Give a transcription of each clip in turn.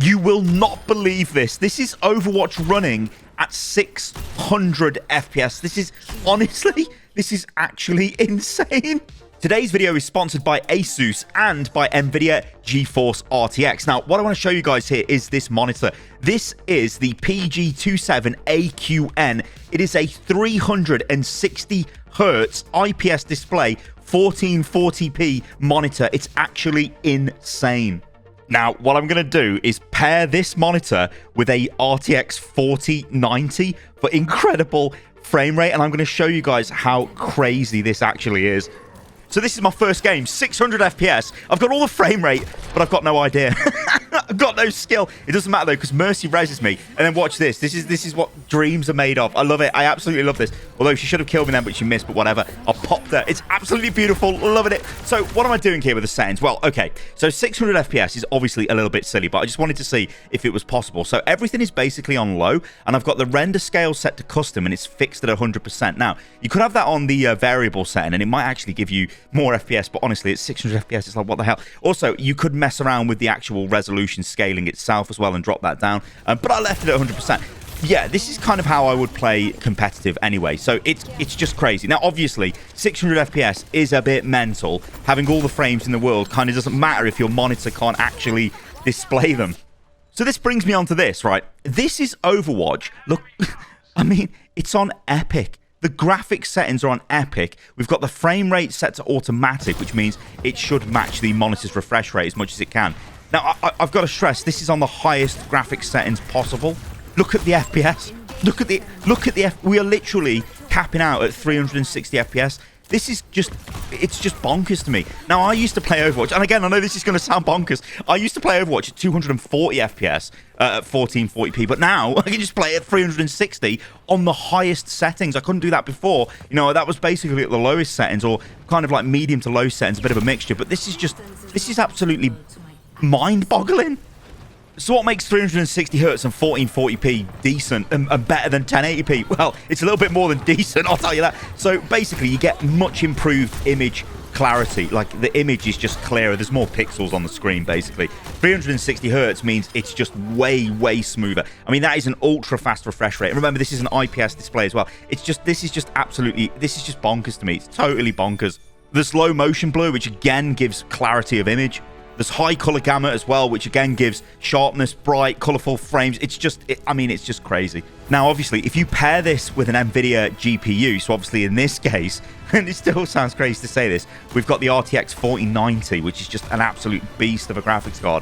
You will not believe this. This is Overwatch running at 600 FPS. This is, honestly, this is actually insane. Today's video is sponsored by Asus and by NVIDIA GeForce RTX. Now, what I want to show you guys here is this monitor. This is the PG27AQN. It is a 360 Hertz IPS display, 1440p monitor. It's actually insane. Now, what I'm going to do is pair this monitor with a RTX 4090 for incredible frame rate, and I'm going to show you guys how crazy this actually is. So this is my first game, 600 FPS. I've got all the frame rate, but I've got no idea. I've got no skill. It doesn't matter, though, because Mercy reses me. And then watch this. This is what dreams are made of. I love it. I absolutely love this. Although she should have killed me then, but she missed, but whatever. I'll pop there. It's absolutely beautiful. Loving it. So what am I doing here with the settings? Well, okay. So 600 FPS is obviously a little bit silly, but I just wanted to see if it was possible. So everything is basically on low, and I've got the render scale set to custom, and it's fixed at 100%. Now, you could have that on the variable setting, and it might actually give you more FPS, but honestly, it's 600 FPS. It's like, what the hell? Also, you could mess around with the actual resolution scaling itself as well and drop that down, but I left it at 100%. Yeah, this is kind of how I would play competitive anyway, so it's just crazy. Now, obviously, 600 FPS is a bit mental. Having all the frames in the world kind of doesn't matter if your monitor can't actually display them. So this brings me on to this, right? This is Overwatch. Look, I mean, it's on Epic. The graphics settings are on Epic. We've got the frame rate set to automatic, which means it should match the monitor's refresh rate as much as it can. Now, I've got to stress, this is on the highest graphics settings possible. Look at the FPS. Look at the we are literally capping out at 360 FPS. This is just, it's just bonkers to me. Now, I used to play Overwatch, and again, I know this is going to sound bonkers. I used to play Overwatch at 240 FPS at 1440p, but now I can just play at 360 on the highest settings. I couldn't do that before. You know, that was basically at the lowest settings, or kind of like medium to low settings, a bit of a mixture. But this is absolutely mind-boggling. So what makes 360 Hertz and 1440p decent and better than 1080p? Well, it's a little bit more than decent, I'll tell you that. So basically, you get much improved image clarity. Like, the image is just clearer. There's more pixels on the screen, basically. 360 Hertz means it's just way, way smoother. I mean, that is an ultra-fast refresh rate. And remember, this is an IPS display as well. This is just bonkers to me. It's totally bonkers. There's low motion blur, which again gives clarity of image. There's high color gamma as well, which again gives sharpness, bright, colorful frames. It's just crazy. Now, obviously, if you pair this with an NVIDIA GPU, so obviously in this case, and it still sounds crazy to say this, we've got the RTX 4090, which is just an absolute beast of a graphics card.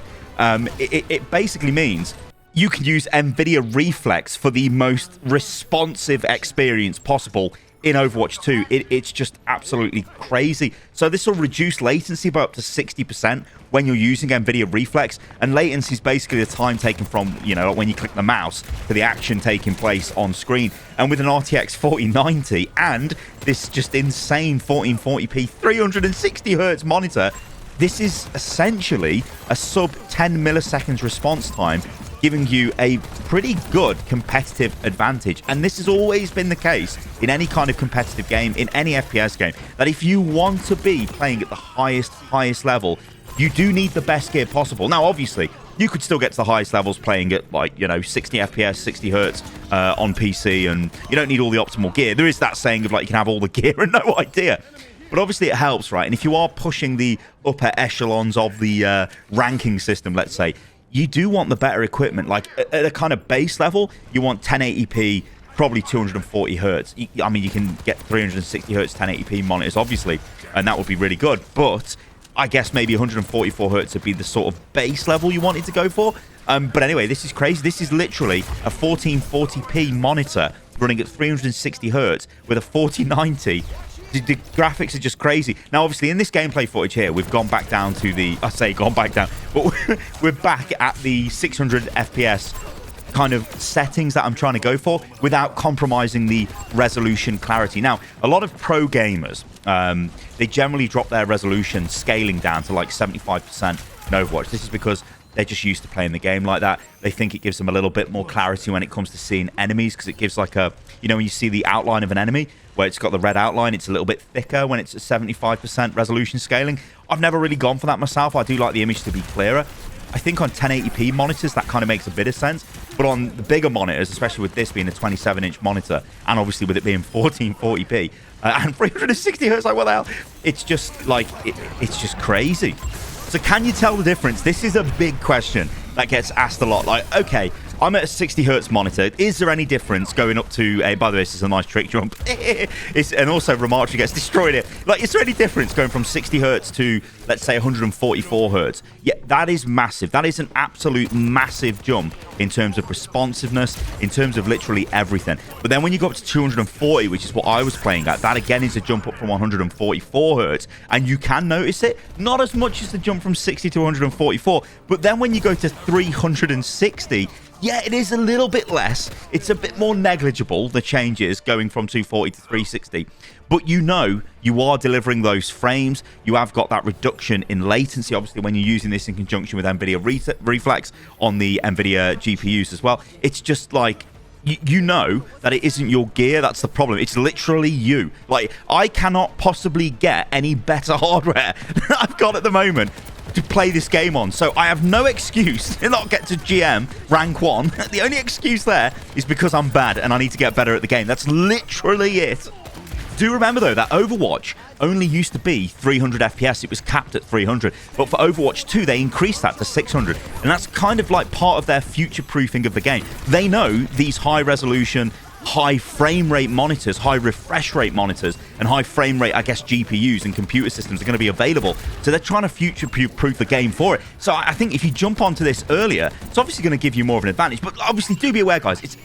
It basically means you can use NVIDIA Reflex for the most responsive experience possible in Overwatch 2. It's just absolutely crazy. So this will reduce latency by up to 60% when you're using NVIDIA Reflex. And latency is basically the time taken from, you know, when you click the mouse to the action taking place on screen. And with an RTX 4090 and this just insane 1440p 360 Hertz monitor, this is essentially a sub 10 milliseconds response time, giving you a pretty good competitive advantage. And this has always been the case in any kind of competitive game, in any FPS game, that if you want to be playing at the highest level, you do need the best gear possible. Now, obviously, you could still get to the highest levels playing at, like, you know, 60 FPS, 60 Hertz on PC, and you don't need all the optimal gear. There is that saying of, like, you can have all the gear and no idea. But obviously it helps, right? And if you are pushing the upper echelons of the ranking system, let's say, you do want the better equipment. Like, at a kind of base level, you want 1080p, probably 240 Hertz. I mean, you can get 360 Hertz 1080p monitors, obviously, and that would be really good. But I guess maybe 144 Hertz would be the sort of base level you wanted to go for. But anyway, this is crazy. This is literally a 1440p monitor running at 360 Hertz with a 4090. The graphics are just crazy. Now, obviously, in this gameplay footage here, we've gone back down to the... I say gone back down, but we're back at the 600 FPS kind of settings that I'm trying to go for without compromising the resolution clarity. Now, a lot of pro gamers, they generally drop their resolution scaling down to like 75% in Overwatch. This is because they're just used to playing the game like that. They think it gives them a little bit more clarity when it comes to seeing enemies, because it gives like a... You know, when you see the outline of an enemy, where it's got the red outline, it's a little bit thicker when it's at 75% resolution scaling. I've never really gone for that myself. I do like the image to be clearer. I think on 1080p monitors, that kind of makes a bit of sense. But on the bigger monitors, especially with this being a 27-inch monitor, and obviously with it being 1440p and 360 hertz, like what the hell? It's just like, it's just crazy. So can you tell the difference? This is a big question that gets asked a lot. Like, okay, I'm at a 60 hertz monitor. Is there any difference going up to a, by the way, this is a nice trick jump. And also Remarkary gets destroyed it. Like, is there any difference going from 60 hertz to, let's say, 144 hertz? Yeah, that is massive. That is an absolute massive jump in terms of responsiveness, in terms of literally everything. But then when you go up to 240, which is what I was playing at, that again is a jump up from 144 hertz. And you can notice it, not as much as the jump from 60 to 144. But then when you go to 360, yeah, it is a little bit less. It's a bit more negligible, the changes going from 240 to 360. But you know you are delivering those frames. You have got that reduction in latency, obviously, when you're using this in conjunction with NVIDIA Reflex on the NVIDIA GPUs as well. It's just like, you know that it isn't your gear that's the problem. It's literally you. Like, I cannot possibly get any better hardware than I've got at the moment to play this game on, so I have no excuse to not get to GM rank 1. The only excuse there is because I'm bad and I need to get better at the game. That's literally it. Do remember though that Overwatch only used to be 300 FPS. It was capped at 300, but for Overwatch 2 they increased that to 600, and that's kind of like part of their future proofing of the game. They know these high resolution, high frame rate monitors, high refresh rate monitors, and high frame rate, I guess, GPUs and computer systems are going to be available. So they're trying to future-proof the game for it. So I think if you jump onto this earlier, it's obviously going to give you more of an advantage. But obviously, do be aware, guys, it's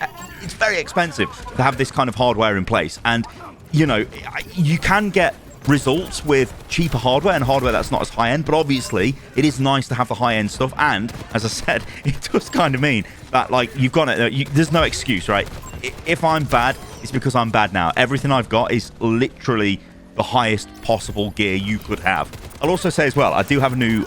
very expensive to have this kind of hardware in place. And, you know, you can get results with cheaper hardware and hardware that's not as high-end, but obviously it is nice to have the high-end stuff. And as I said, it does kind of mean that, like, you've got it, there's no excuse, right? If I'm bad, it's because I'm bad now. Everything I've got is literally the highest possible gear you could have. I'll also say as well, I do have a new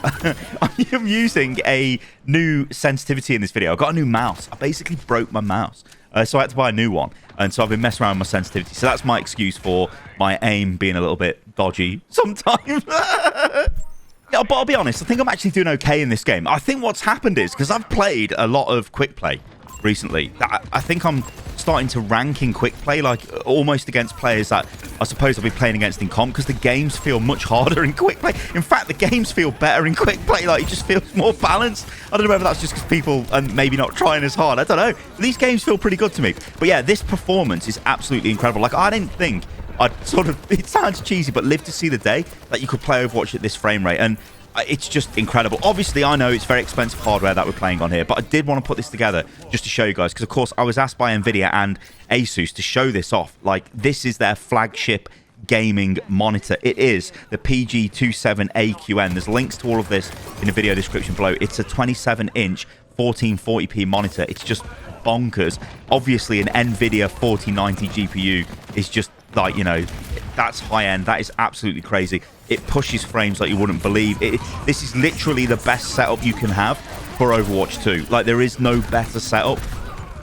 I'm using a new sensitivity in this video. I got a new mouse. I basically broke my mouse, so I had to buy a new one, and so I've been messing around with my sensitivity. So that's my excuse for my aim being a little bit dodgy sometimes. Yeah, but I'll be honest, I think I'm actually doing okay in this game. I think what's happened is, because I've played a lot of quick play recently, I think I'm starting to rank in quick play, like almost against players that I suppose I'll be playing against in comp, because the games feel much harder in quick play. In fact, the games feel better in quick play. Like, it just feels more balanced. I don't know whether that's just because people are maybe not trying as hard. I don't know. But these games feel pretty good to me. But yeah, this performance is absolutely incredible. Like, I didn't think I'd sort of, it sounds cheesy, but live to see the day that you could play Overwatch at this frame rate. And it's just incredible. Obviously, I know it's very expensive hardware that we're playing on here, but I did want to put this together just to show you guys, because, of course, I was asked by NVIDIA and Asus to show this off. Like, this is their flagship gaming monitor. It is the PG27AQN. There's links to all of this in the video description below. It's a 27-inch 1440p monitor. It's just bonkers. Obviously, an NVIDIA 4090 GPU is just, like, you know, that's high-end. That is absolutely crazy. It pushes frames like you wouldn't believe. This is literally the best setup you can have for Overwatch 2. Like, there is no better setup.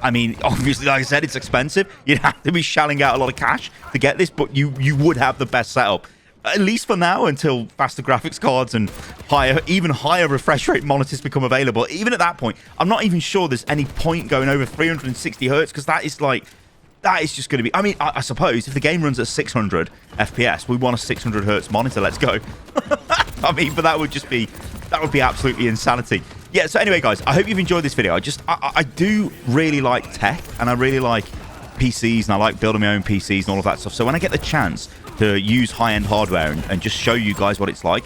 I mean, obviously, like I said, it's expensive. You'd have to be shelling out a lot of cash to get this, but you would have the best setup. At least for now, until faster graphics cards and even higher refresh rate monitors become available. Even at that point, I'm not even sure there's any point going over 360 hertz, because that is like, that is just going to be, I mean, I suppose if the game runs at 600 FPS, we want a 600 hertz monitor. Let's go. I mean, but that would be absolutely insanity. Yeah, so anyway, guys, I hope you've enjoyed this video. I do really like tech, and I really like PCs, and I like building my own PCs and all of that stuff. So when I get the chance to use high-end hardware and just show you guys what it's like,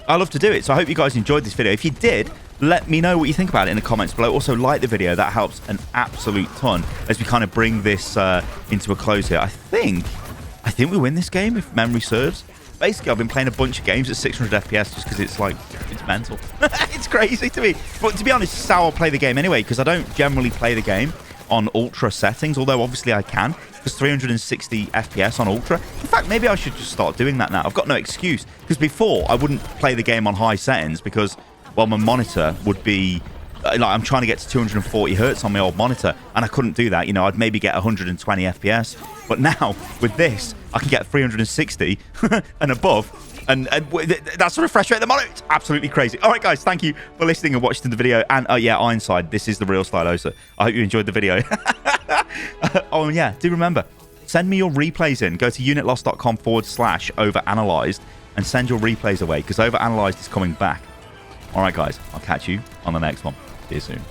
I love to do it. So I hope you guys enjoyed this video. If you did, let me know what you think about it in the comments below. Also, like the video. That helps an absolute ton as we kind of bring this into a close here. I think we win this game, if memory serves. Basically, I've been playing a bunch of games at 600 FPS just because it's like, it's mental. It's crazy to me. But to be honest, it's how I'll play the game anyway, because I don't generally play the game on ultra settings, although obviously I can, because 360 FPS on ultra. In fact, maybe I should just start doing that now. I've got no excuse, because before I wouldn't play the game on high settings because, well, my monitor would be like, I'm trying to get to 240 hertz on my old monitor, and I couldn't do that. You know, I'd maybe get 120 FPS, but now with this I can get 360 and above That's the refresh rate at the moment. It's absolutely crazy. All right, guys, thank you for listening and watching the video. And yeah, Ironside, this is the real Stylosa. I hope you enjoyed the video. Oh, and yeah, do remember, send me your replays in. Go to unitloss.com/overanalyzed and send your replays away because Overanalyzed is coming back. All right, guys, I'll catch you on the next one. See you soon.